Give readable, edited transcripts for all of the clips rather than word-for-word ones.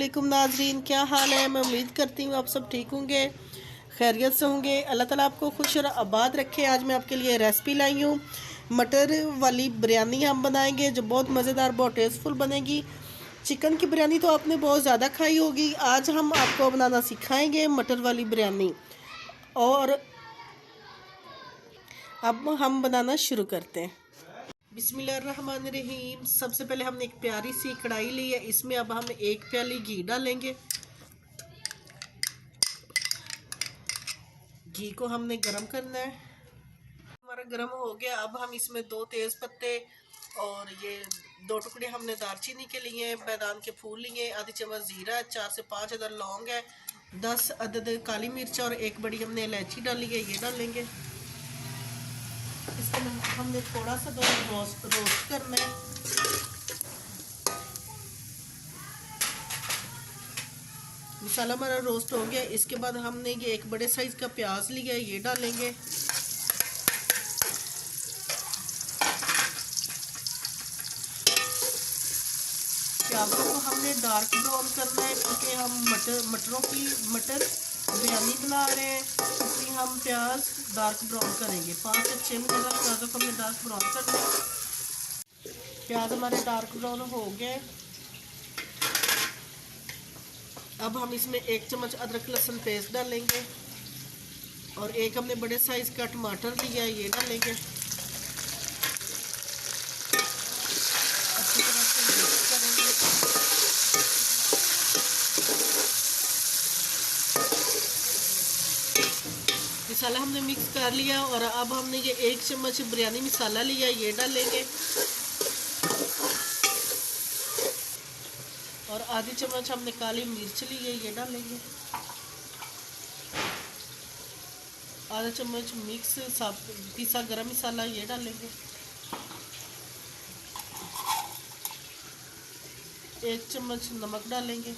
वालेकुम नाजरीन, क्या हाल है। मैं उम्मीद करती हूँ आप सब ठीक होंगे, खैरियत से होंगे। अल्लाह ताला आपको खुश और आबाद रखे। आज मैं आपके लिए रेसिपी लाई हूँ, मटर वाली बिरयानी हम बनाएंगे जो बहुत मज़ेदार, बहुत टेस्टफुल बनेगी। चिकन की बिरयानी तो आपने बहुत ज़्यादा खाई होगी, आज हम आपको बनाना सिखाएंगे मटर वाली बिरयानी। और अब हम बनाना शुरू करते हैं। बिस्मिल्लाहिर्रहमानिर्रहीम। सबसे पहले हमने एक प्यारी सी कढ़ाई ली है, इसमें अब हम 1 प्याली घी डालेंगे। घी को हमने गरम करना है। हमारा गरम हो गया। अब हम इसमें 2 तेज़ पत्ते और ये 2 टुकड़े हमने दालचीनी के लिए, बादाम के फूल लिए, आधी चम्मच जीरा, 4 से 5 अदद लौंग है, 10 अदद काली मिर्च और 1 बड़ी हमने इलायची डाली है, ये डालेंगे। इसको हमने थोड़ा सा रोस्ट करना है। मसाला हमारा रोस्ट हो गया। इसके बाद हमने ये 1 बड़े साइज का प्याज लिया है, ये डालेंगे। प्याजों को हमने डार्क ब्राउन करना है क्योंकि हम मटर बिरयानी बना रहे हैं, इसलिए हम प्याज डार्क ब्राउन करेंगे। 5 से 6 मिनट तक प्याजों को हमने डार्क ब्राउन करना है। प्याज हमारे डार्क ब्राउन हो गए। अब हम इसमें 1 चम्मच अदरक लहसुन पेस्ट डालेंगे और 1 हमने बड़े साइज का टमाटर लिया है, ये डालेंगे। अच्छी तरह से मिक्स करेंगे। मसाला हमने मिक्स कर लिया और अब हमने ये 1 चम्मच बिरयानी मसाला लिया, ये डालेंगे और आधी चम्मच हमने काली मिर्च ली है, ये डालेंगे। आधा चम्मच मिक्स पिसा गरम मसाला, ये डालेंगे। 1 चम्मच नमक डालेंगे।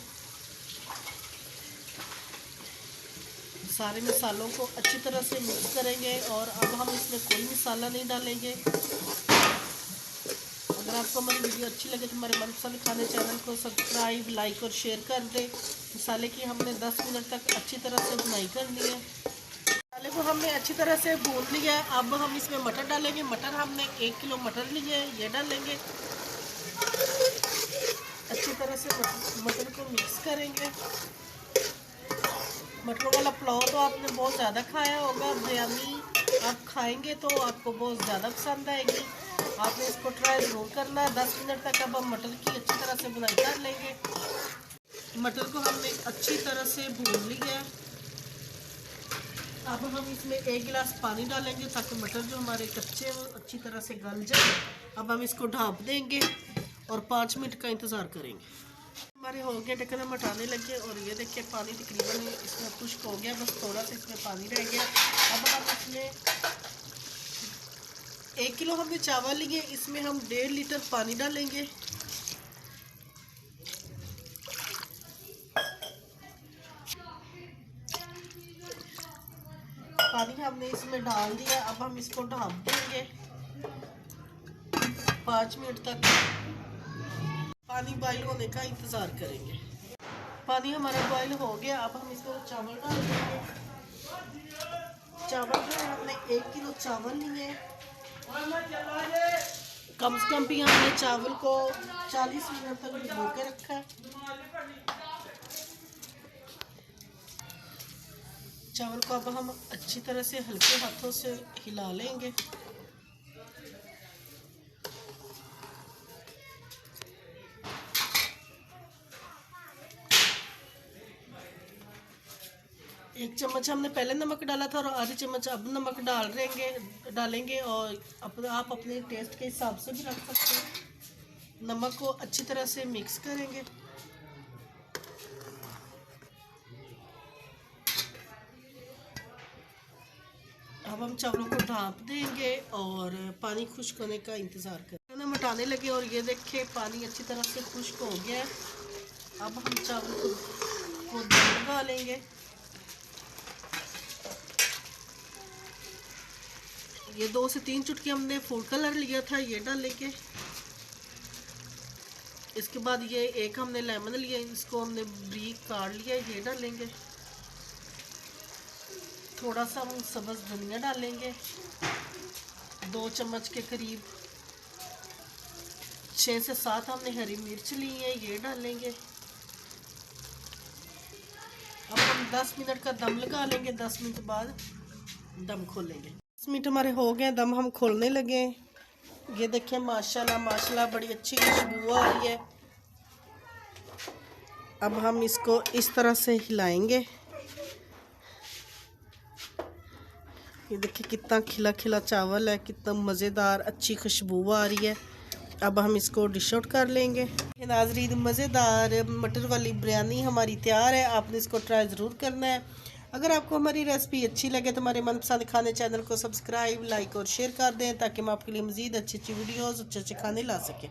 सारे मसालों को अच्छी तरह से मिक्स करेंगे और अब हम इसमें कोई मसाला नहीं डालेंगे। अगर आपको हमारी वीडियो अच्छी लगे तो हमारे मनपसंद खाने चैनल को सब्सक्राइब, लाइक और शेयर कर दें। मसाले की हमने 10 मिनट तक अच्छी तरह से भुनाई करनी है। मसाले को हमने अच्छी तरह से भून लिया है। अब हम इसमें मटर डालेंगे। मटर हमने 1 किलो मटर लिए है, ये डालेंगे। अच्छी तरह से मटर को मिक्स करेंगे। मटरों वाला पुलाव तो आपने बहुत ज़्यादा खाया होगा, बिरयानी आप खाएंगे तो आपको बहुत ज़्यादा पसंद आएगी। आपने इसको ट्राई ज़रूर करना है। 10 मिनट तक अब हम मटर की अच्छी तरह से भुनाई कर लेंगे। मटर को हमने अच्छी तरह से भून लिया है। अब हम इसमें 1 गिलास पानी डालेंगे ताकि मटर जो हमारे कच्चे हैं वो अच्छी तरह से गल जाए। अब हम इसको ढाँप देंगे और 5 मिनट का इंतज़ार करेंगे। हमारे हो गया, ढक्कन हम हटाने लगे और ये देखिए पानी तकरीबन इसमें खुश्क हो गया, बस थोड़ा सा इसमें पानी रह गया। अब हम इसमें 1 किलो हमने चावल लिए, इसमें हम 1.5 लीटर पानी डालेंगे। पानी हमने इसमें डाल दिया। अब हम इसको ढाँप देंगे 5 मिनट तक। पानी बॉईल होने का इंतज़ार करेंगे। पानी हमारा बॉईल हो गया। अब हम इसमें चावल डाल देंगे। चावल जो है हमने 1 किलो चावल लिए, कम से कम भी हमने चावल को 40 मिनट तक भिगो के रखा है। चावल को अब हम अच्छी तरह से हल्के हाथों से हिला लेंगे। एक चम्मच हमने पहले नमक डाला था और आधी चम्मच अब नमक डालेंगे और आप अपने टेस्ट के हिसाब से भी रख सकते हैं। नमक को अच्छी तरह से मिक्स करेंगे। अब हम चावलों को ढाँप देंगे और पानी खुश्क होने का इंतज़ार करें। हम हटाने लगे और ये देखिए पानी अच्छी तरह से खुश्क हो गया है। अब हम चावल को लगा लेंगे। ये 2 से 3 चुटकी हमने फूड कलर लिया था, ये डालेंगे। इसके बाद ये एक हमने लेमन लिया, इसको हमने ब्रीक काट लिया, ये डालेंगे। थोड़ा सा हम सब्ज़ धनिया डालेंगे, 2 चम्मच के करीब। 6 से 7 हमने हरी मिर्च ली है, ये डालेंगे। अब हम 10 मिनट का दम लगा लेंगे। 10 मिनट बाद दम खोलेंगे। 10 मिनट हमारे हो गए, दम हम खोलने लगे। ये देखिए माशाल्लाह माशाल्लाह बड़ी अच्छी खुशबू आ रही है। अब हम इसको इस तरह से हिलाएंगे। ये देखिए कितना खिला खिला चावल है, कितना मज़ेदार अच्छी खुशबू आ रही है। अब हम इसको डिश आउट कर लेंगे। नाज़रीन, मज़ेदार मटर वाली बिरयानी हमारी तैयार है। आपने इसको ट्राई ज़रूर करना है। अगर आपको हमारी रेसिपी अच्छी लगे तो हमारे मनपसंद खाने चैनल को सब्सक्राइब, लाइक और शेयर कर दें, ताकि हम आपके लिए मज़ीद अच्छी अच्छी वीडियोज़ अच्छे अच्छे खाने ला सकें।